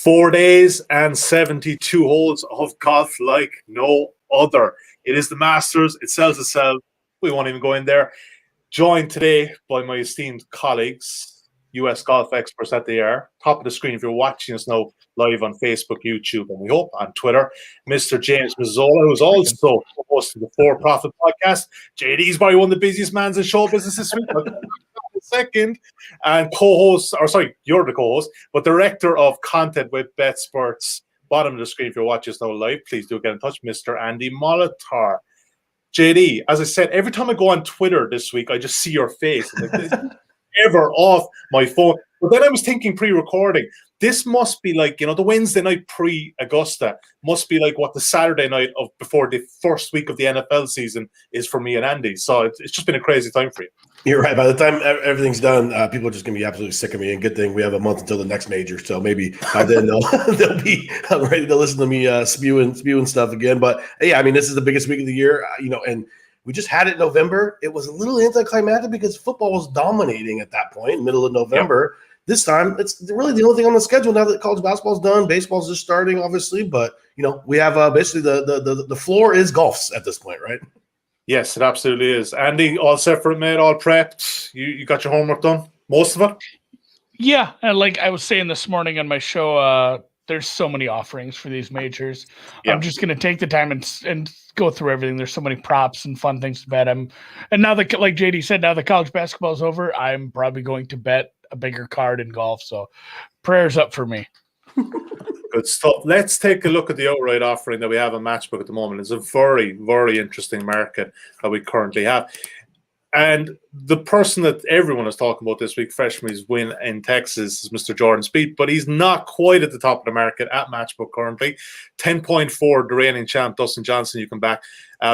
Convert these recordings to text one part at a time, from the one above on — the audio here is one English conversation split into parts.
4 days and 72 holes of golf like no other. It is the Masters. It sells itself. We won't even go in there. Joined today by my esteemed colleagues, US golf experts that they are. Top of the screen if you're watching us now live on Facebook, YouTube, and we hope on Twitter. Mr. James Mazzola, who's also host of the For Profit podcast. JD's probably one of the busiest mans in show business this week. Second, and you're the co-host, but director of content with BetSports. Bottom of the screen if you're watching us now live, please do get in touch, Mr. Andy Molitor. JD, as I said, every time I go on Twitter this week, I just see your face. I'm like, ever off my phone. But then I was thinking pre-recording, this must be like, the Wednesday night pre-Augusta must be like what the Saturday night of before the first week of the NFL season is for me and Andy. So it's just been a crazy time for you. You're right. By the time everything's done, people are just going to be absolutely sick of me. And good thing we have a month until the next major. So maybe by then they'll be ready to listen to me spewing stuff again. But yeah, I mean, this is the biggest week of the year, and we just had it in November. It was a little anticlimactic because football was dominating at that point, middle of November. Yep. This time, it's really the only thing on the schedule now that college basketball's done. Baseball's just starting, obviously. But, we have basically the floor is golf's at this point, right? Yes, it absolutely is. Andy, all set for it, mate, all prepped. You got your homework done? Most of it? Yeah. And like I was saying this morning on my show, there's so many offerings for these majors. Yeah. I'm just going to take the time and go through everything. There's so many props and fun things to bet. And now that, like JD said, now the college basketball is over, I'm probably going to bet a bigger card in golf. So prayers up for me. Good stuff. Let's take a look at the outright offering that we have on Matchbook at the moment. It's a very, very interesting market that we currently have. And the person that everyone is talking about this week, fresh from his win in Texas, is Mr. Jordan Spieth, but he's not quite at the top of the market at Matchbook currently. 10.4, the reigning champ, Dustin Johnson, you come back.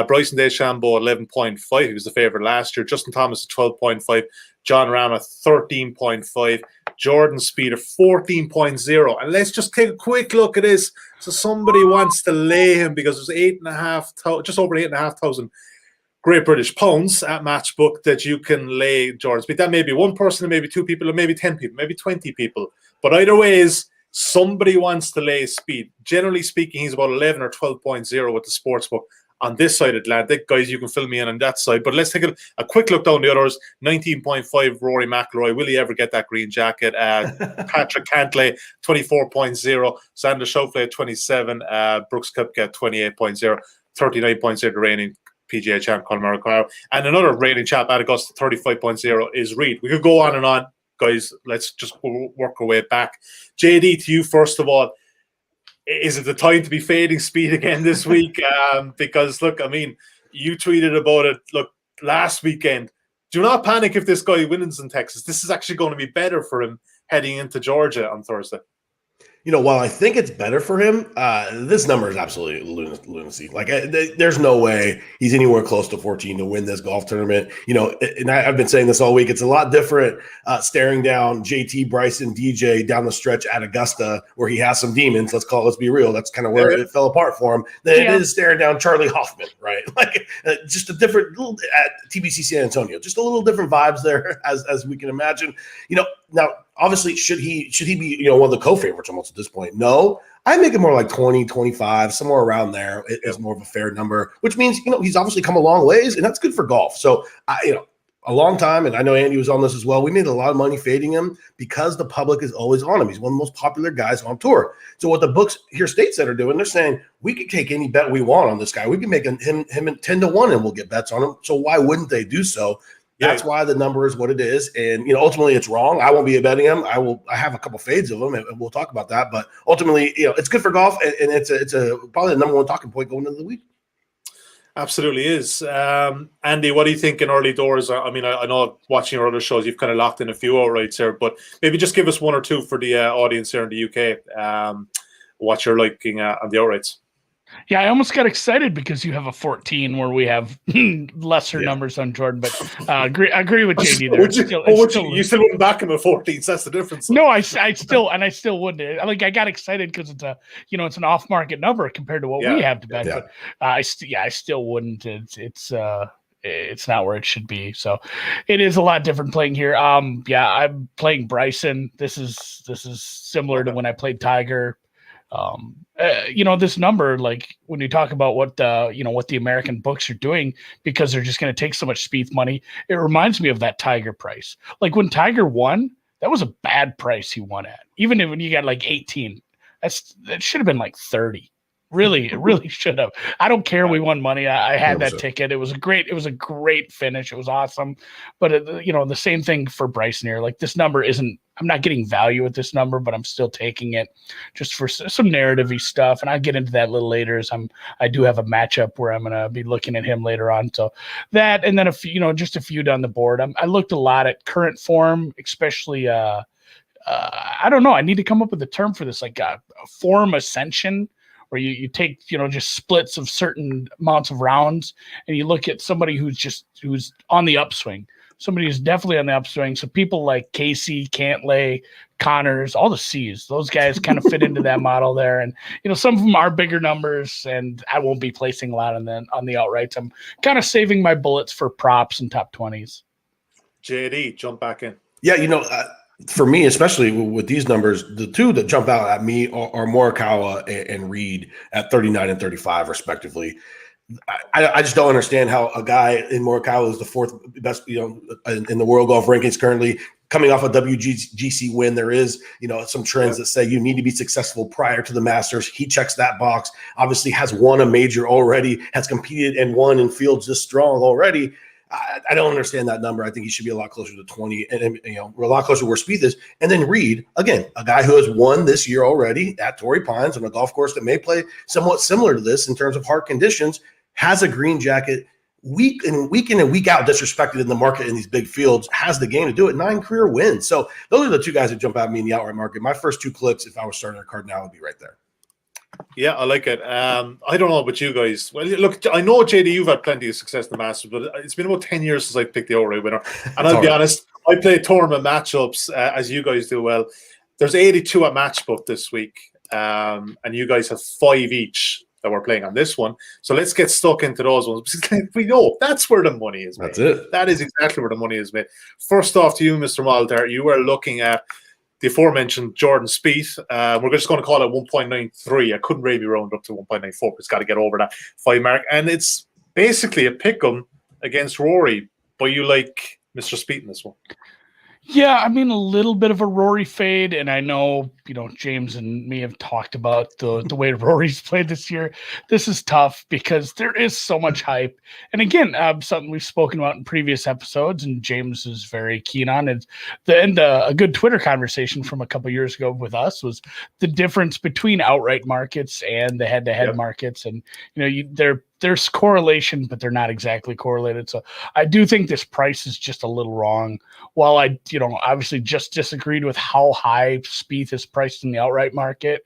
Bryson DeChambeau, 11.5. He was the favorite last year. Justin Thomas, 12.5. John Ram at 13.5. Jordan Spieth at 14.0. And let's just take a quick look at this. So somebody wants to lay him because there's just over 8,500 Great British pounds at Matchbook that you can lay Jordan Spieth. That may be one person, maybe two people, or maybe 10 people, maybe 20 people. But either way is somebody wants to lay Spieth. Generally speaking, he's about 11 or 12.0 with the sportsbook. On this side Atlantic, guys, you can fill me in on that side. But let's take a quick look down the others. 19.5, Rory McIlroy. Will he ever get that green jacket? Patrick Cantlay, 24.0. Xander Schauffele at 27. Brooks Koepka at 28.0. 39.0, the reigning PGA champ, Colin Morikawa. And another reigning champ at Augusta, 35.0, is Reed. We could go on and on, guys. Let's just work our way back. JD, to you, first of all. Is it the time to be fading Spieth again this week? Because, look, I mean, you tweeted about it, last weekend. Do not panic if this guy wins in Texas. This is actually going to be better for him heading into Georgia on Thursday. While I think it's better for him, this number is absolutely lunacy. Like, there's no way he's anywhere close to 14 to win this golf tournament. And I've been saying this all week. It's a lot different staring down JT, Bryson, DJ down the stretch at Augusta where he has some demons. Let's be real. That's kind of where it fell apart for him. Than it is staring down Charlie Hoffman, right? Like, just a different at TBC San Antonio. Just a little different vibes there, as we can imagine. Now, obviously, should he be, one of the co-favorites almost at this point? No. I make it more like 20, 25, somewhere around there is more of a fair number, which means, he's obviously come a long ways, and that's good for golf. So, a long time, and I know Andy was on this as well, we made a lot of money fading him because the public is always on him. He's one of the most popular guys on tour. So what the books here stateside are doing, they're saying, we can take any bet we want on this guy. We can make him 10-1 and we'll get bets on him. So why wouldn't they do so? That's why the number is what it is. And, ultimately it's wrong. I won't be betting him. I have a couple fades of him, and we'll talk about that. But ultimately, it's good for golf, and it's probably the number one talking point going into the week. Absolutely is. Andy, what do you think in early doors? I mean, I know watching your other shows, you've kind of locked in a few outrights here, but maybe just give us one or two for the audience here in the UK, what you're liking on the outrights. Yeah, I almost got excited because you have a 14 where we have lesser numbers on Jordan, but agree with JD there. You still wouldn't back him at 14, so that's the difference. No, I still wouldn't. Like, I got excited because it's it's an off-market number compared to what we have to bet. Yeah. But I still wouldn't. It's it's not where it should be. So it is a lot different playing here. Yeah, I'm playing Bryson. This is similar to when I played Tiger. This number, like when you talk about what the American books are doing, because they're just going to take so much Spieth money, it reminds me of that Tiger price. Like when Tiger won, that was a bad price he won at. Even when you got like 18, that should have been like 30. Really, it really should have. I don't care. We won money. I had that ticket. It was a great finish. It was awesome. But the same thing for Bryson here. Like this number isn't. I'm not getting value with this number, but I'm still taking it just for some narrative-y stuff. And I'll get into that a little later. As I do have a matchup where I'm going to be looking at him later on. So that, and then just a few down the board. I looked a lot at current form, especially. I don't know. I need to come up with a term for this, like a form ascension, where you take, just splits of certain amounts of rounds, and you look at somebody who's on the upswing. Somebody who's definitely on the upswing. So people like Casey, Cantlay, Connors, all the C's, those guys kind of fit into that model there. And, some of them are bigger numbers, and I won't be placing a lot on the outrights. I'm kind of saving my bullets for props and top 20s. JD, jump back in. Yeah, for me, especially with these numbers, the two that jump out at me are Morikawa and Reed at 39 and 35, respectively. I just don't understand how a guy in Morikawa is the fourth best, in the world golf rankings currently, coming off a WGC win. There is, some trends that say you need to be successful prior to the Masters. He checks that box. Obviously, has won a major already, has competed and won in fields this strong already. I don't understand that number. I think he should be a lot closer to 20, and we're a lot closer to where Spieth is. And then Reed, again, a guy who has won this year already at Torrey Pines on a golf course that may play somewhat similar to this in terms of hard conditions, has a green jacket, week in and week out, disrespected in the market in these big fields, has the game to do it, 9 career wins. So those are the two guys that jump out at me in the outright market. My first 2 clicks, if I was starting a card now, would be right there. Yeah, I like it. I don't know about you guys. Well, look, I know, JD, you've had plenty of success in the Masters, but it's been about 10 years since I picked the outright winner. And I'll be honest, I play tournament matchups, as you guys do well. There's 82 at Matchbook this week, and you guys have 5 each that we're playing on this one. So let's get stuck into those ones. We know that's where the money is made. That's it. That is exactly where the money is made. First off to you, Mr. Molitor, you were looking at the aforementioned Jordan Spieth. We're just going to call it 1.93. I couldn't really round up to 1.94, but it's got to get over that 5 mark. And it's basically a pick-em against Rory. But you like Mr. Spieth in this one? Yeah, I mean, a little bit of a Rory fade, and I know, James and me have talked about the way Rory's played this year. This is tough because there is so much hype. And again, something we've spoken about in previous episodes, and James is very keen on it. A good Twitter conversation from a couple years ago with us was the difference between outright markets and the head-to-head markets. And, there's correlation, but they're not exactly correlated. So I do think this price is just a little wrong. While I, obviously just disagreed with how high Spieth is priced in the outright market.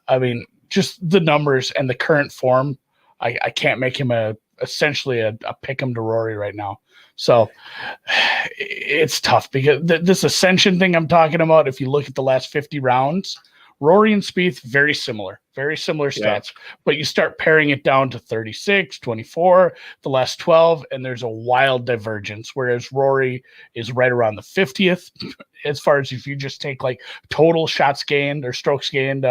I mean, just the numbers and the current form, I can't make him essentially a pick 'em to Rory right now. So it's tough because this ascension thing I'm talking about, if you look at the last 50 rounds, Rory and Spieth, very similar stats, but you start paring it down to 36, 24, the last 12, and there's a wild divergence, whereas Rory is right around the 50th as far as if you just take like total shots gained or strokes gained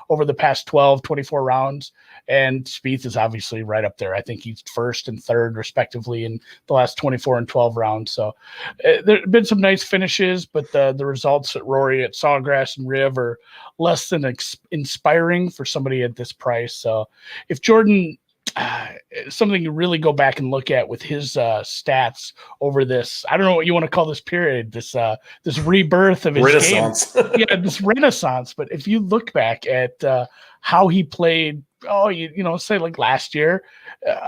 over the past 12, 24 rounds, and Spieth is obviously right up there. I think he's first and third respectively in the last 24 and 12 rounds. So there have been some nice finishes, but the results at Rory at Sawgrass and Riv are less than inspiring for somebody at this price. So if Jordan, something you really go back and look at with his stats over this, I don't know what you want to call this period, this rebirth of his Renaissance. game. Yeah, this renaissance. But if you look back at how he played, say like last year,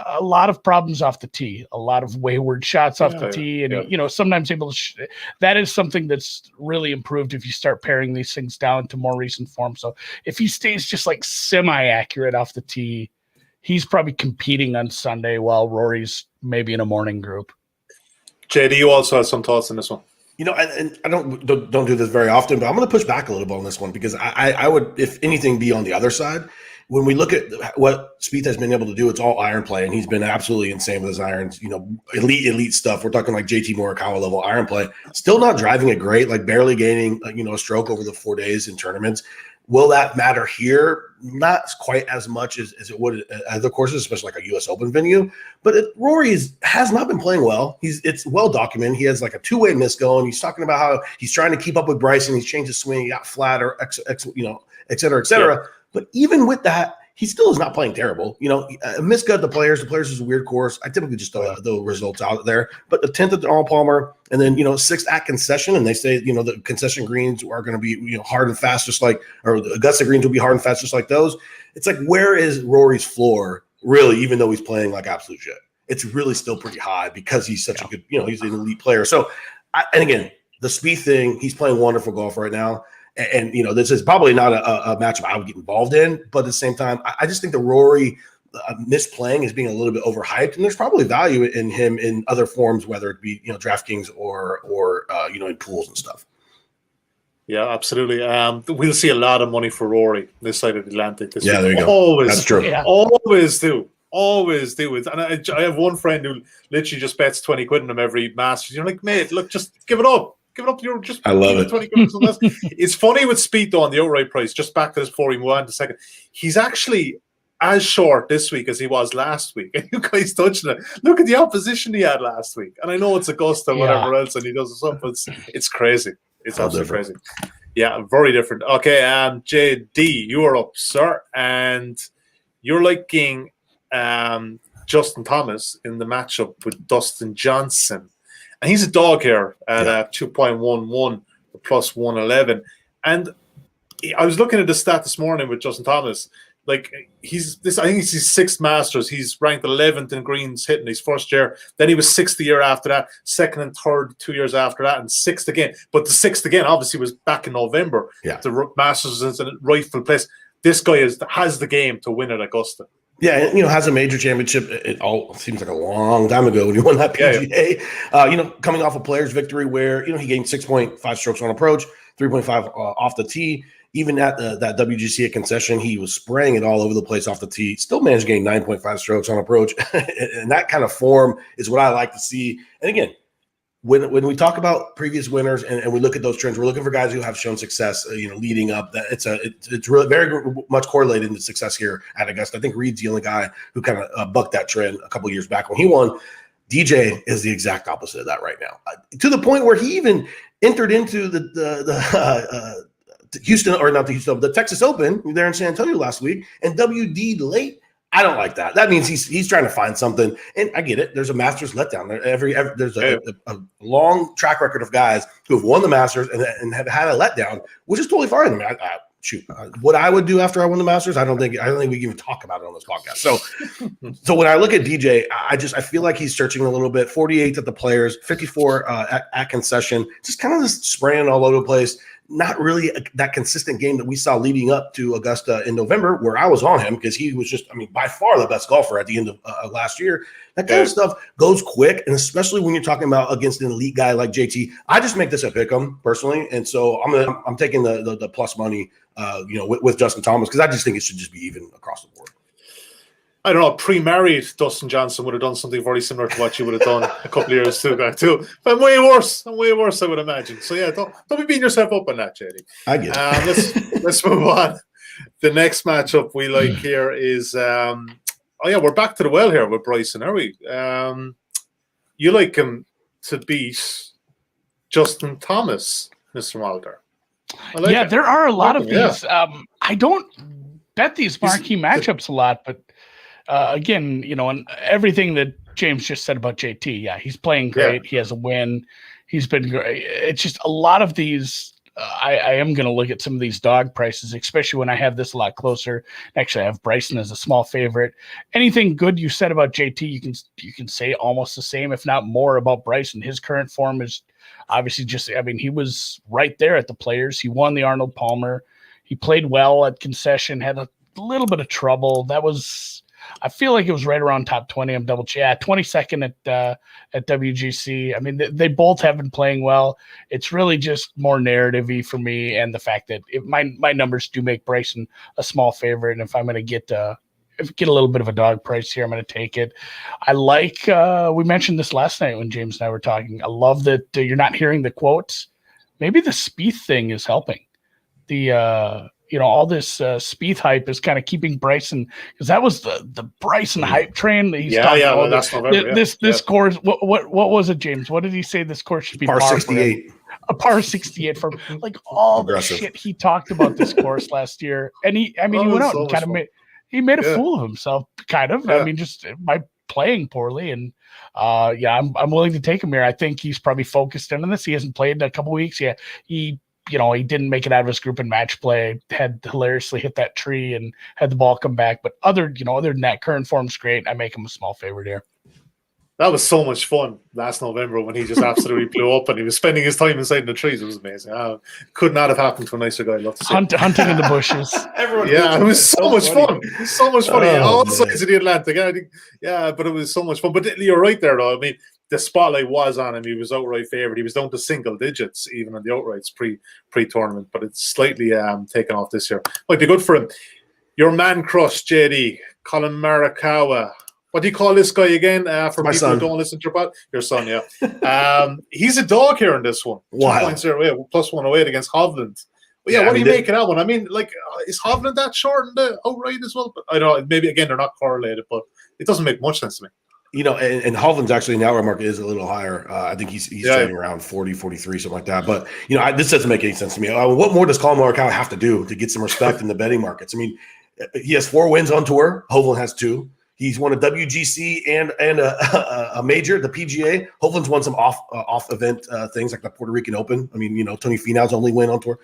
a lot of problems off the tee, a lot of wayward shots off the tee, and sometimes able to. That is something that's really improved if you start paring these things down to more recent form. So if he stays just like semi-accurate off the tee, he's probably competing on Sunday while Rory's maybe in a morning group. JD, you also have some thoughts on this one. And I don't do this very often, but I'm going to push back a little bit on this one because I would, if anything, be on the other side. when we look at what Spieth has been able to do, it's all iron play, and he's been absolutely insane with his irons. Elite stuff. We're talking like JT Morikawa level iron play. Still not driving it great, like barely gaining a stroke over the 4 days in tournaments. Will that matter here? Not quite as much as it would at other courses, especially like a U.S. Open venue. But Rory has not been playing well. It's well documented. He has like a two-way miss going. He's talking about how he's trying to keep up with Bryson. He's changed his swing. He got flatter, et cetera, et cetera. Yeah. But even with that, he still is not playing terrible. A miss gut the Players. The Players is a weird course. I typically just throw the results out there. But the 10th at the Arnold Palmer, and then 6th at concession, and they say the concession greens are going to be hard and fast, just like, or the Augusta greens will be hard and fast, just like those. It's like, where is Rory's floor really? Even though he's playing like absolute shit, it's really still pretty high because he's such a good, he's an elite player. So, and again, the Spieth thing, he's playing wonderful golf right now. And this is probably not a matchup I would get involved in, but at the same time, I just think the Rory misplaying is being a little bit overhyped, and there's probably value in him in other forms, whether it be DraftKings or in pools and stuff. Yeah, absolutely. We'll see a lot of money for Rory this side of the Atlantic this week. There you go. Always, that's true. Yeah. Always do. And I have one friend who literally just bets 20 quid on him every Masters. You're like, mate, look, just give it up. You're just. I love it. 20 It's funny with Spieth though on the outright price. Just back to this before we move on to second. He's actually as short this week as he was last week. And you guys touching it. Look at the opposition he had last week. And I know it's Augusta, whatever else, and he does it. But it's crazy. It's absolutely crazy. Yeah, very different. Okay, JD, you are up, sir, and you're liking Justin Thomas in the matchup with Dustin Johnson. And he's a dog here at 2.11 plus 111. And I was looking at the stat this morning with Justin Thomas. Like I think it's his 6th Masters. He's ranked 11th in greens hitting his first year. Then he was 6th the year after that, 2nd and 3rd 2 years after that, and 6th again. But the 6th again obviously was back in November. Yeah. The Masters is in a rightful place. This guy has the game to win at Augusta. Yeah, has a major championship. It all seems like a long time ago when he won that PGA. Yeah. Coming off a Players victory where, he gained 6.5 strokes on approach, 3.5 off the tee. Even at that WGC concession, he was spraying it all over the place off the tee. Still managed to gain 9.5 strokes on approach. And that kind of form is what I like to see. And again, when we talk about previous winners and we look at those trends, we're looking for guys who have shown success, leading up. That it's really very much correlated to success here at Augusta. I think Reed's the only guy who kind of bucked that trend a couple of years back when he won. DJ is the exact opposite of that right now, to the point where he even entered into the Houston, or not the Houston, the Texas Open there in San Antonio last week and WD'd late. I don't like that. That means he's trying to find something, and I get it. There's a Masters letdown. There's a long track record of guys who have won the Masters and have had a letdown, which is totally fine. I mean, what I would do after I won the Masters, I don't think we can even talk about it on this podcast. So when I look at DJ, I feel like he's searching a little bit. 48 at the Players, 54 at concession, just kind of just spraying all over the place. Not really that consistent game that we saw leading up to Augusta in November, where I was on him because he was just, by far the best golfer at the end of last year. That kind of stuff goes quick, and especially when you're talking about against an elite guy like JT. I just make this a pick'em personally, and so I'm taking the plus money, with Justin Thomas because I just think it should just be even across the board. I don't know, pre-married Dustin Johnson would have done something very similar to what you would have done a couple of years ago. But I'm way worse, I would imagine. So yeah, don't be beating yourself up on that, JD. I get it. Let's move on. The next matchup we like here is we're back to the well here with Bryson, are we? You like him to beat Justin Thomas, Mr. Molitor. There are a lot of these. I don't bet these marquee matchups a lot, but again, and everything that James just said about JT, he's playing great. Yeah. He has a win. He's been great. It's just a lot of these. I am going to look at some of these dog prices, especially when I have this a lot closer. Actually, I have Bryson as a small favorite. Anything good you said about JT, you can say almost the same, if not more, about Bryson. His current form is obviously he was right there at the Players. He won the Arnold Palmer. He played well at concession, had a little bit of trouble. That was I feel like it was right around top 20. I'm double check. Yeah, 22nd at WGC. I mean, they both have been playing well. It's really just more narrative-y for me, and the fact that my numbers do make Bryson a small favorite. And if I'm going to get a little bit of a dog price here, I'm going to take it. I like, we mentioned this last night when James and I were talking. I love that you're not hearing the quotes. Maybe the Spieth thing is helping. All this Spieth hype is kind of keeping Bryson, because that was the Bryson hype train that he's talking about. That's November, this course. What was it, James? What did he say? This course should be par 68. A par 68 from like all the shit he talked about this course last year. And he went out and kind of made a fool of himself, kind of. I mean, just by playing poorly. And I'm willing to take him here. I think he's probably focused in on this. He hasn't played in a couple weeks yet. He didn't make it out of his group in match play, had hilariously hit that tree and had the ball come back. But other than that, current form's great. I make him a small favorite here. That was so much fun last November when he just absolutely blew up and he was spending his time inside the trees. It was amazing. Could not have happened to a nicer guy. I'd love to see hunting in the bushes. It was so much fun. So much fun. All sides of the Atlantic. But it was so much fun. But you're right there, though. I mean, the spotlight was on him. He was outright favorite. He was down to single digits, even in the outrights pre-tournament. But it's slightly taken off this year. Might be good for him. Your man crush, JD, Colin Morikawa. What do you call this guy again? For my people son. who don't listen to your pod? Your son, yeah. He's a dog here in this one. Wow. 2 points there away, plus 108 against Hovland. But what do you make of that one? I mean, like, is Hovland that short in the outright as well? But I don't know. Maybe, again, they're not correlated, but it doesn't make much sense to me. And Hovland's actually in the outright market is a little higher. I think he's trading around 40, 43, something like that. But, this doesn't make any sense to me. What more does Colin Morikawa have to do to get some respect in the betting markets? I mean, he has 4 wins on tour. Hovland has 2. He's won a WGC and a major, the PGA. Hovland's won some off event things like the Puerto Rican Open. I mean, Tony Finau's only win on tour.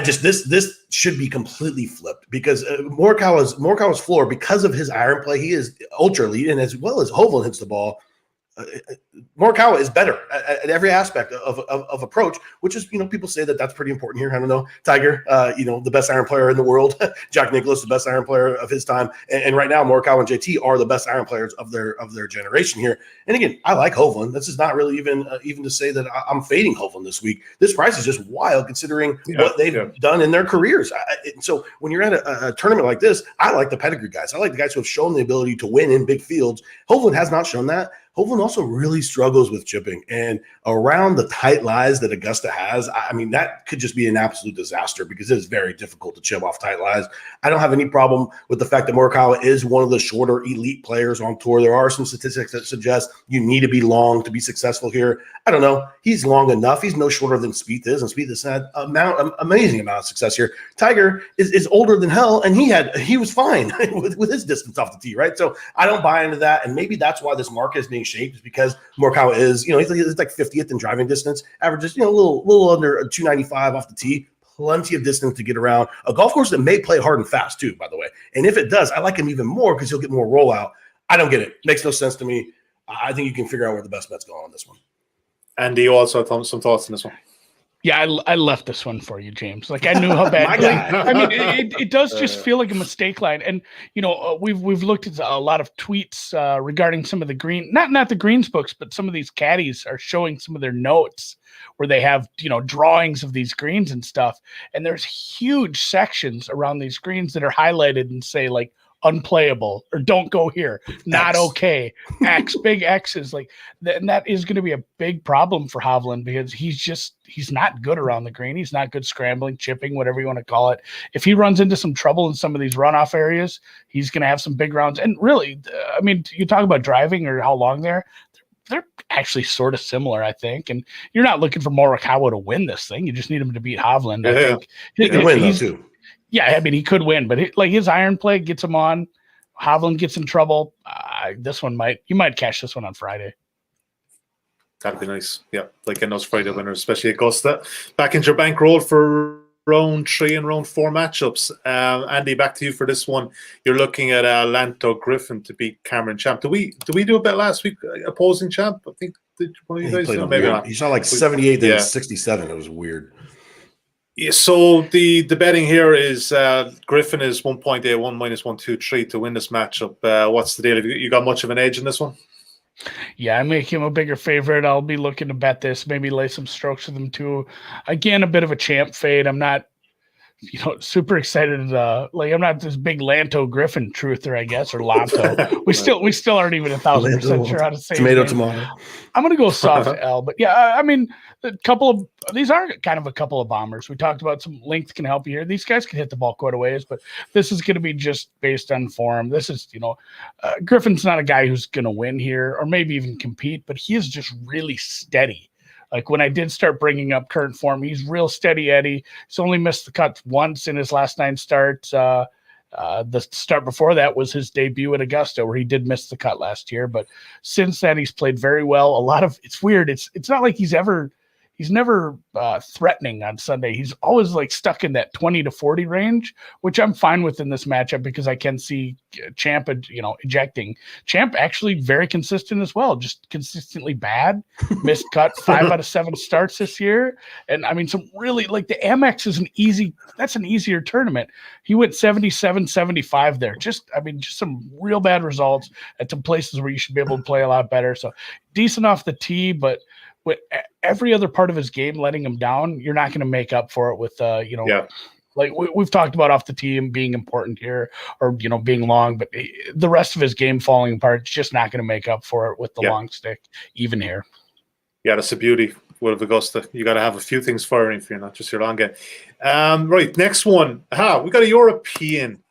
This should be completely flipped because Morikawa's floor, because of his iron play, he is ultra elite, and as well as Hovland hits the ball. Morikawa is better at every aspect of approach, which is, people say that's pretty important here. I don't know. Tiger, the best iron player in the world. Jack Nicklaus, the best iron player of his time. And right now, Morikawa and JT are the best iron players of their generation here. And again, I like Hovland. This is not really even to say that I'm fading Hovland this week. This price is just wild considering what they've done in their careers. So when you're at a tournament like this, I like the pedigree guys. I like the guys who have shown the ability to win in big fields. Hovland has not shown that. Hovland also really struggles with chipping, and around the tight lies that Augusta has, I mean, that could just be an absolute disaster because it is very difficult to chip off tight lies. I don't have any problem with the fact that Morikawa is one of the shorter elite players on tour. There are some statistics that suggest you need to be long to be successful here. I don't know. He's long enough. He's no shorter than Spieth is, and Spieth has had amazing amount of success here. Tiger is older than hell, and he was fine with his distance off the tee, right? So I don't buy into that, and maybe that's why this market is being shaped, is because Morikawa is, he's like 50th in driving distance, averages, a little under 295 off the tee. Plenty of distance to get around. A golf course that may play hard and fast too, by the way. And if it does, I like him even more because he'll get more rollout. I don't get it. Makes no sense to me. I think you can figure out where the best bet's going on this one. Andy, you also have some thoughts on this one? Yeah, I left this one for you, James. Like, I knew how bad. I mean, it does just feel like a mistake line. And we've looked at a lot of tweets regarding some of the green, not the greens books, but some of these caddies are showing some of their notes where they have drawings of these greens and stuff. And there's huge sections around these greens that are highlighted and say like unplayable or don't go here, not okay, X, big X's, like and that is going to be a big problem for Hovland because he's not good around the green. He's not good scrambling, chipping, whatever you want to call it. If he runs into some trouble in some of these runoff areas, he's going to have some big rounds. And really, I mean, you talk about driving or how long they're actually sort of similar, I think. And you're not looking for Morikawa to win this thing. You just need him to beat Hovland. I think he can win though too. Yeah, I mean, he could win, but his iron play gets him on. Hovland gets in trouble. This one you might cash this one on Friday. That'd be nice. Yeah, like getting those Friday winners, especially Augusta. Back into your bankroll for round 3 and round 4 matchups. Andy, back to you for this one. You're looking at Lanto Griffin to beat Cameron Champ. Do we do a bet last week? Opposing Champ? I think did one of you guys do? Maybe not. He shot like 78 then 67. It was weird. Yeah, so the betting here is Griffin is 1.81 minus 123 to win this matchup. What's the deal? Have you got much of an edge in this one? Yeah, I make him a bigger favorite. I'll be looking to bet this, maybe lay some strokes with him too. Again, a bit of a champ fade. I'm not, super excited. I'm not this big Lanto Griffin truther, I guess, or Lanto. We still aren't even 1,000% sure how to say tomato. I'm going to go soft L, but yeah, I mean, these are kind of a couple of bombers. We talked about some length can help you here. These guys can hit the ball quite a ways, but this is going to be just based on form. This is, Griffin's not a guy who's going to win here or maybe even compete, but he is just really steady. Like when I did start bringing up current form, he's real steady Eddie. He's only missed the cut once in his last 9 starts. The start before that was his debut at Augusta, where he did miss the cut last year. But since then, he's played very well. It's weird. It's not like he's never threatening on Sunday. He's always like stuck in that 20 to 40 range, which I'm fine with in this matchup because I can see Champ, ejecting. Champ actually very consistent as well, just consistently bad. Missed cut 5 out of 7 starts this year. And I mean, some really like the Amex is that's an easier tournament. He went 77-75 there. Just some real bad results at some places where you should be able to play a lot better. So decent off the tee, but with every other part of his game letting him down, you're not going to make up for it with, like we've talked about off the tee being important here or, being long, but the rest of his game falling apart, it's just not going to make up for it with the long stick, even here. Yeah, that's the beauty with Augusta. You got to have a few things firing for you, not just your long game. Right, next one. We got a European.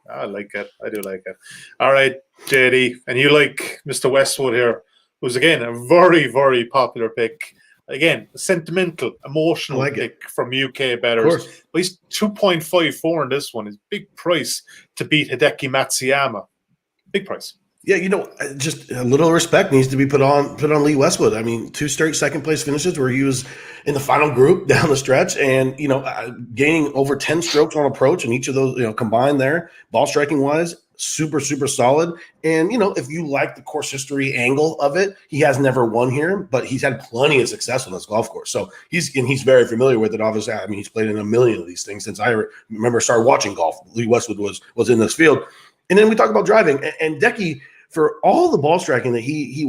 I like it. I do like it. All right, JD, and you like Mr. Westwood here, who's again a very, very popular pick. Again, a sentimental, emotional pick from UK bettors. But he's 2.54 in this one. It's big price to beat Hideki Matsuyama. Big price. Yeah, just a little respect needs to be put on Lee Westwood. I mean, 2 straight second place finishes where he was in the final group down the stretch and, gaining over 10 strokes on approach and each of those, combined there, ball striking wise, super, super solid. And, if you like the course history angle of it, he has never won here, but he's had plenty of success on this golf course. So he's very familiar with it. Obviously, I mean, he's played in a million of these things since I remember started watching golf. Lee Westwood was in this field. And then we talk about driving and Decky, for all the ball striking that he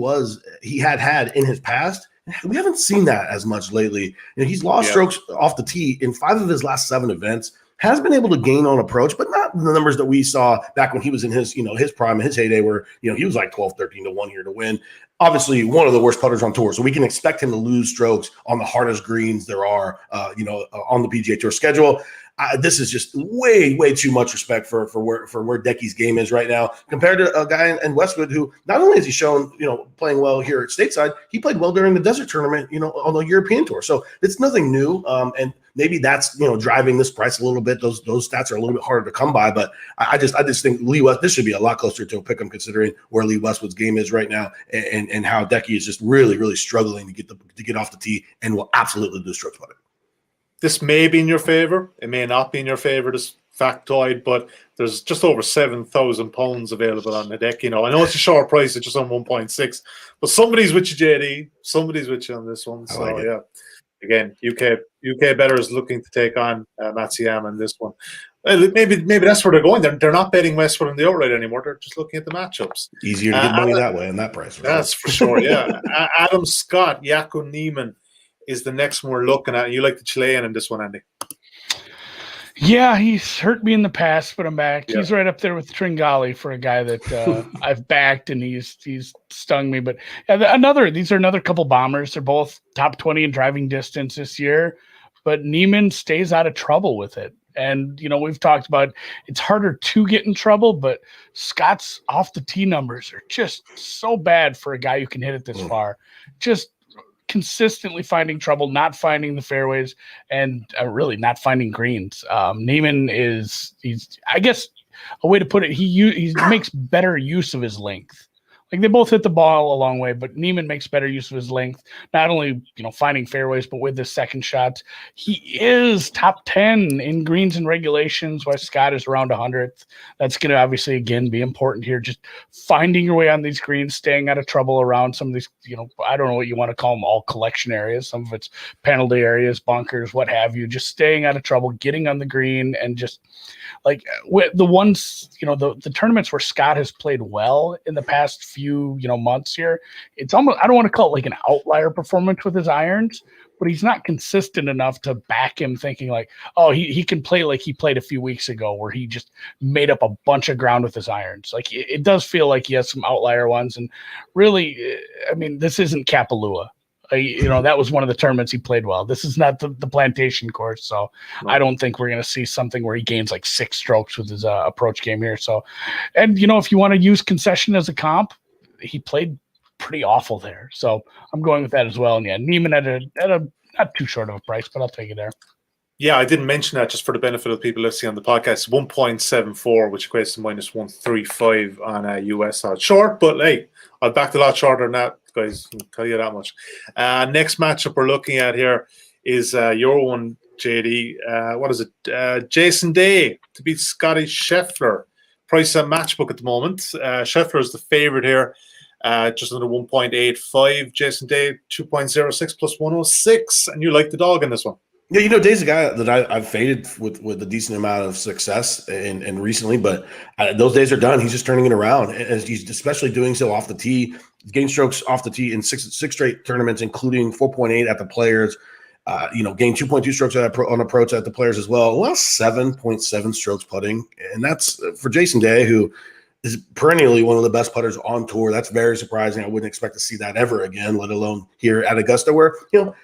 had in his past, we haven't seen that as much lately. He's lost strokes off the tee in 5 of his last 7 events. Has been able to gain on approach, but not the numbers that we saw back when he was in his, his prime, his heyday, where he was like 12, 13 to 1 here to win. Obviously, one of the worst putters on tour, so we can expect him to lose strokes on the hardest greens there are, on the PGA Tour schedule. This is just way, way too much respect for where Decky's game is right now compared to a guy in Westwood who not only has he shown, playing well here at stateside, he played well during the desert tournament, on the European tour. So it's nothing new. And maybe that's, driving this price a little bit. Those stats are a little bit harder to come by, but I just think this should be a lot closer to a pick 'em considering where Lee Westwood's game is right now and how Decky is just really, really struggling to get off the tee and will absolutely do strokes about it. This may be in your favor. It may not be in your favor, this factoid, but there's just over £7,000 available on the deck. I know it's a short price, it's just on 1.6, but somebody's with you, JD. Somebody's with you on this one. So, yeah. Again, UK bettors looking to take on Matsuyama in this one. Maybe that's where they're going. They're not betting Westwood on the outright anymore. They're just looking at the matchups. Easier to get money that way in that price. That's for sure, yeah. Adam Scott, Jaco Niemann is the next one we're looking at. You like the Chilean in this one, Andy? Yeah, he's hurt me in the past, but I'm back. Yeah. He's right up there with Tringali for a guy that I've backed, and he's stung me. But these are another couple bombers. They're both top 20 in driving distance this year, but Niemann stays out of trouble with it. And, we've talked about it's harder to get in trouble, but Scott's off the tee numbers are just so bad for a guy who can hit it this far. Just consistently finding trouble, not finding the fairways, and really not finding greens. Niemann he's I guess a way to put it, he makes better use of his length. Like they both hit the ball a long way, but Niemann makes better use of his length, not only, finding fairways, but with his second shots. He is top 10 in greens and regulations, while Scott is around 100th. That's going to obviously, again, be important here. Just finding your way on these greens, staying out of trouble around some of these, I don't know what you want to call them, all collection areas. Some of it's penalty areas, bunkers, what have you. Just staying out of trouble, getting on the green, and just like the ones, the tournaments where Scott has played well in the past few, months here, it's almost, I don't want to call it like an outlier performance with his irons, but he's not consistent enough to back him thinking like, oh, he can play like he played a few weeks ago where he just made up a bunch of ground with his irons. Like it does feel like he has some outlier ones. And really, I mean, this isn't Kapalua. That was one of the tournaments he played well. This is not the plantation course. So no. I don't think we're going to see something where he gains like 6 strokes with his approach game here. So, and if you want to use concession as a comp, he played pretty awful there. So I'm going with that as well. And yeah, Niemann at a not too short of a price, but I'll take it there. Yeah, I didn't mention that just for the benefit of the people listening on the podcast. 1.74, which equates to minus 135 on a US odds. Short, but hey, I've backed a lot shorter than that, guys. I'll tell you that much. Next matchup we're looking at here is your one, JD. What is it? Jason Day to beat Scotty Scheffler. Price at Matchbook at the moment. Scheffler is the favorite here. Just under 1.85. Jason Day, 2.06 plus 106. And you like the dog in this one. Yeah, Day's a guy that I've faded with a decent amount of success and recently, but those days are done. He's just turning it around, and he's especially doing so off the tee. Gained strokes off the tee in six straight tournaments, including 4.8 at the Players. Gained 2.2 strokes on approach at the Players as well. Well, 7.7 strokes putting, and that's for Jason Day, who is perennially one of the best putters on tour. That's very surprising. I wouldn't expect to see that ever again, let alone here at Augusta, where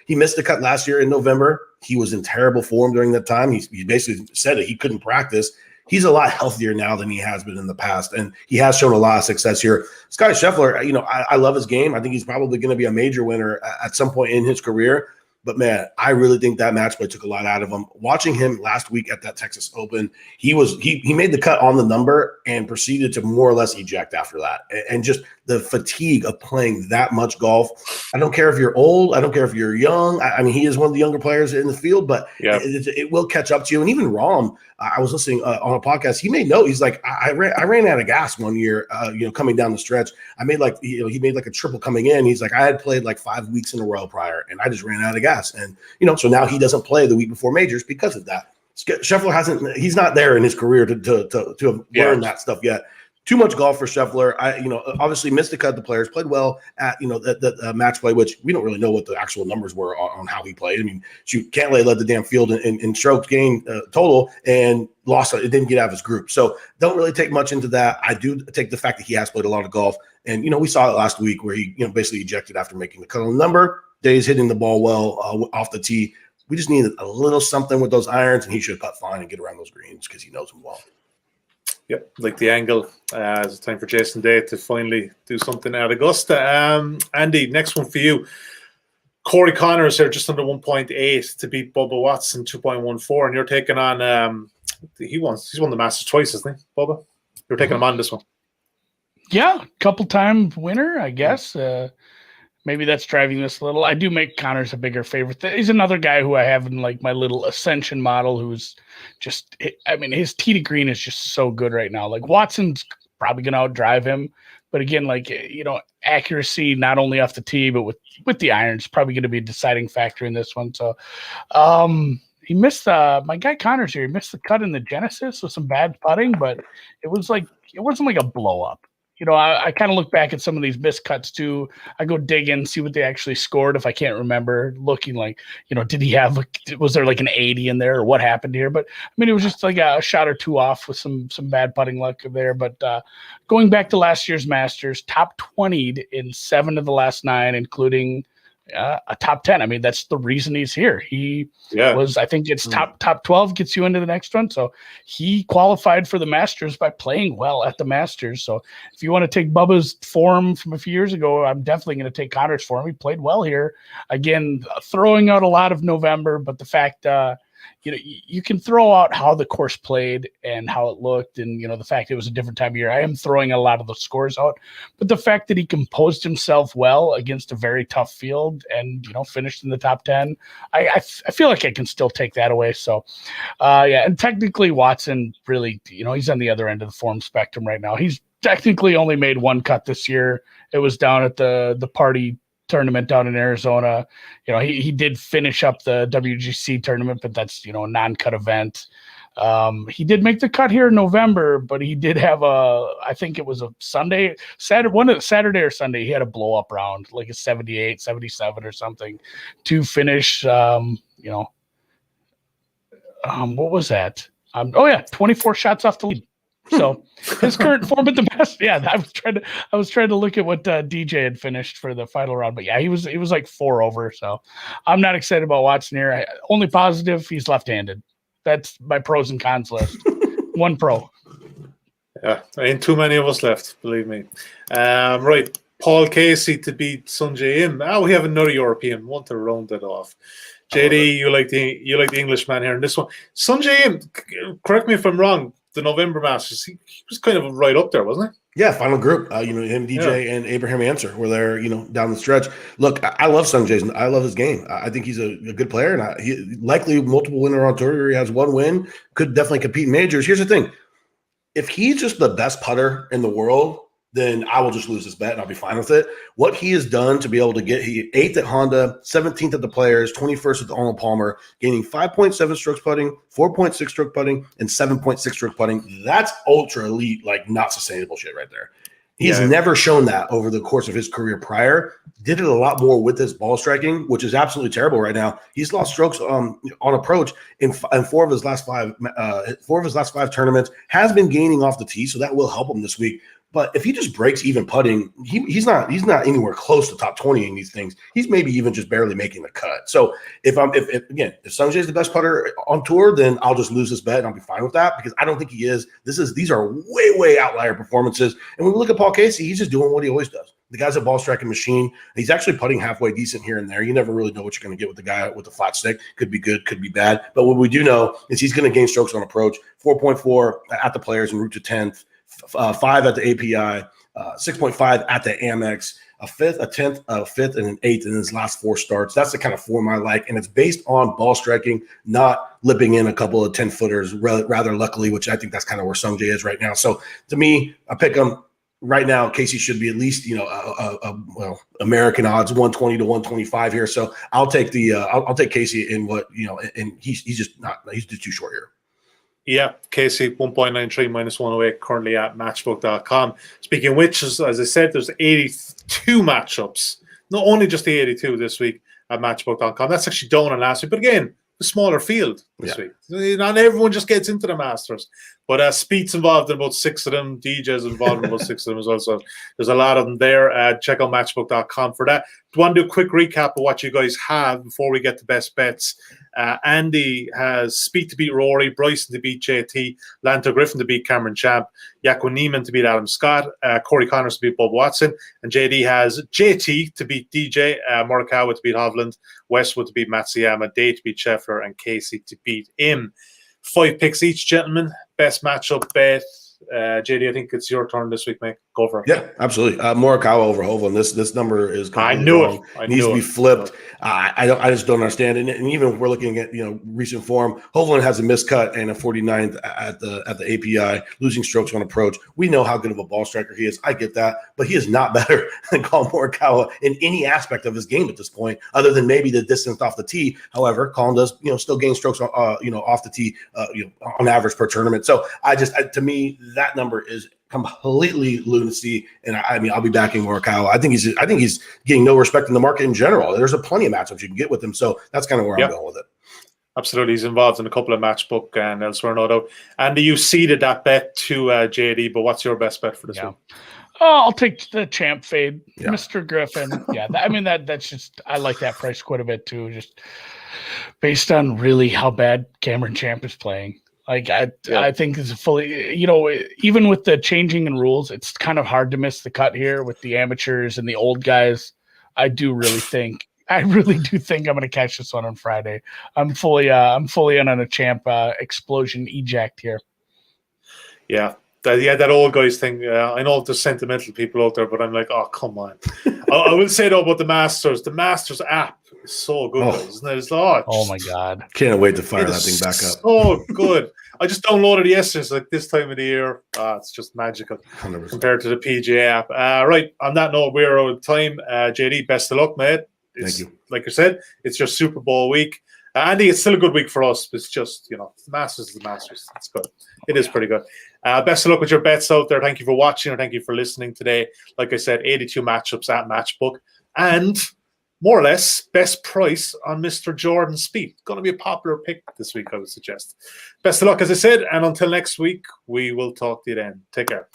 he missed the cut last year in November. He was in terrible form during that time. He basically said it. He couldn't practice. He's a lot healthier now than he has been in the past, and he has shown a lot of success here. Scotty Scheffler, I love his game. I think he's probably going to be a major winner at some point in his career. But, man, I really think that match play took a lot out of him. Watching him last week at that Texas Open, he made the cut on the number and proceeded to more or less eject after that. And just the fatigue of playing that much golf. I don't care if you're old. I don't care if you're young. I mean, he is one of the younger players in the field, but it will catch up to you. And even Rahm, I was listening on a podcast. He made note. He's like, I ran out of gas one year, coming down the stretch. I made he made like a triple coming in. He's like, I had played like 5 weeks in a row prior, and I just ran out of gas. And, so now he doesn't play the week before majors because of that. Scheffler he's not there in his career to have learned that stuff yet. Too much golf for Scheffler. Obviously missed the cut. The Players played well at, the match play, which we don't really know what the actual numbers were on how he played. I mean, Cantlay led the damn field in strokes gained total and lost. It didn't get out of his group. So don't really take much into that. I do take the fact that he has played a lot of golf. And, we saw it last week where he, basically ejected after making the cut on the number. Day's hitting the ball well off the tee. We just needed a little something with those irons, and he should putt fine and get around those greens because he knows them well. Yep, like the angle. It's time for Jason Day to finally do something at Augusta. Andy, next one for you. Corey Connors here, just under 1.8 to beat Bubba Watson, 2.14, and you're taking on. He's won the Masters twice, isn't he, Bubba? You're taking him on this one. Yeah, couple-time winner, I guess. Maybe that's driving this a little. I do make Connors a bigger favorite. He's another guy who I have in like my little ascension model who's just, his tee to green is just so good right now. Like Watson's probably going to outdrive him. But again, accuracy, not only off the tee, but with the irons, probably going to be a deciding factor in this one. So he missed my guy Connors here. He missed the cut in the Genesis with some bad putting, but it wasn't like a blow up. I kind of look back at some of these missed cuts too. I go dig in, see what they actually scored. If I can't remember, looking like, was there like an 80 in there or what happened here? But it was just like a shot or two off with some bad putting luck there. But going back to last year's Masters, top 20'd in 7 of the last 9, including a top 10. That's the reason he's here. He was, I think it's top 12 gets you into the next one. So he qualified for the Masters by playing well at the Masters. So if you want to take Bubba's form from a few years ago, I'm definitely going to take Connors' form. He played well here. Again, throwing out a lot of November, but the fact you can throw out how the course played and how it looked, and the fact it was a different time of year. I am throwing a lot of the scores out, but the fact that he composed himself well against a very tough field and finished in the top 10, I feel like I can still take that away. So, and technically Watson really, he's on the other end of the form spectrum right now. He's technically only made one cut this year. It was down at the party tournament down in Arizona. He did finish up the WGC tournament, but that's a non-cut event. He did make the cut here in November, but he did have I think it was a Saturday or Sunday, he had a blow up round, like a 78, 77 or something to finish. What was that? 24 shots off the lead. So his current form at the best. Yeah, I was trying to look at what DJ had finished for the final round, but yeah, he was like 4 over. So I'm not excited about Watson here. Only positive, he's left-handed. That's my pros and cons list. One pro. Yeah, ain't too many of us left, believe me. Right, Paul Casey to beat Sungjae Im. We have another European one to round it off. JD, you like the Englishman here in this one. Sungjae Im, correct me if I'm wrong. The November Masters, he was kind of right up there, wasn't he? Yeah, final group. Him, DJ, and Abraham Answer were there. Down the stretch. Look, I love Sung Jae. I love his game. I think he's a good player, and he likely multiple winner on tour. He has one win. Could definitely compete in majors. Here's the thing: if he's just the best putter in the world, then I will just lose this bet and I'll be fine with it. What he has done to be able to get 8th at Honda, 17th at the Players, 21st at the Arnold Palmer, gaining 5.7 strokes putting, 4.6 stroke putting, and 7.6 stroke putting. That's ultra elite, like not sustainable shit right there. He's never shown that over the course of his career prior. Did it a lot more with his ball striking, which is absolutely terrible right now. He's lost strokes on approach in 4 of his last 5 tournaments. Has been gaining off the tee, so that will help him this week. But if he just breaks even putting, he's not anywhere close to top 20 in these things. He's maybe even just barely making the cut. So if Sungjae is the best putter on tour, then I'll just lose this bet and I'll be fine with that because I don't think he is. These are way outlier performances. And when we look at Paul Casey, he's just doing what he always does. The guy's a ball striking machine. He's actually putting halfway decent here and there. You never really know what you're going to get with the guy with the flat stick. Could be good, could be bad. But what we do know is he's going to gain strokes on approach. 4.4 at the Players en route to 10th. 5 at the API, 6.5 at the Amex, a 5th, a 10th, a 5th, and an 8th in his last 4 starts. That's the kind of form I like, and it's based on ball striking, not lipping in a couple of 10-footers rather luckily, which I think that's kind of where Sungjae is right now. So to me, I pick him right now. Casey should be at least American odds 120 to 125 here. So I'll take I'll take Casey in and he's just too short here. Yeah, Casey 1.93 minus 108 currently at matchbook.com. Speaking of which, as I said, there's 82 matchups. Not only just the 82 this week at matchbook.com. That's actually down on last week. But again, a smaller field this week. Not everyone just gets into the Masters. But Spieth's involved in about 6 of them. DJ's involved in about 6 of them as well. So there's a lot of them there. Check out matchbook.com for that. Do you want to do a quick recap of what you guys have before we get to best bets? Andy has Spieth to beat Rory, Bryson to beat JT, Lanto Griffin to beat Cameron Champ, Niemann to beat Adam Scott, Corey Connors to beat Bob Watson, and JD has JT to beat DJ, Morikawa to beat Hovland, Westwood to beat Matsuyama, Day to beat Scheffler, and Casey to beat Im. 5 picks each, gentlemen. Best matchup bet. JD, I think it's your turn this week, mate. Go for it. Yeah, absolutely. Morikawa over Hovland. This number is completely I knew wrong. It. Needs to be flipped. I just don't understand. And even if we're looking at recent form, Hovland has a miscut and a 49th at the API, losing strokes on approach. We know how good of a ball striker he is. I get that, but he is not better than Collin Morikawa in any aspect of his game at this point, other than maybe the distance off the tee. However, Collin does still gain strokes off the tee on average per tournament. So to me, that number is completely lunacy, and I'll be backing Morikawa. I think he's getting no respect in the market in general. There's plenty of matchups you can get with him, so that's kind of where I'm going with it. Absolutely, he's involved in a couple of Matchbook and elsewhere, no doubt. Andy, you seeded that bet to JD, but what's your best bet for this week? I'll take the champ fade, Mr. Griffin. That's just I like that price quite a bit too, just based on really how bad Cameron Champ is playing. I think it's fully, even with the changing in rules, it's kind of hard to miss the cut here with the amateurs and the old guys. I do really think I really do think I'm going to catch this one on Friday. I'm fully in on a champ explosion eject here. Yeah. That old guys thing. I know there's sentimental people out there, but I'm like, oh, come on. I will say, though, about the Masters. The Masters app is so good, guys, isn't it? It's, oh, my God. Can't wait to fire that thing back up. So good. I just downloaded it yesterday. It's like this time of the year. It's just magical 100%. compared to the PGA app. Right. On that note, we're out of time. JD, best of luck, mate. Thank you. Like I said, it's your Super Bowl week. Andy, it's still a good week for us. It's just, the Masters is the Masters. It's good. It is pretty good. Best of luck with your bets out there. Thank you for watching, and thank you for listening today. Like I said, 82 matchups at Matchbook. And more or less, best price on Mr. Jordan Spieth. Going to be a popular pick this week, I would suggest. Best of luck, as I said. And until next week, we will talk to you then. Take care.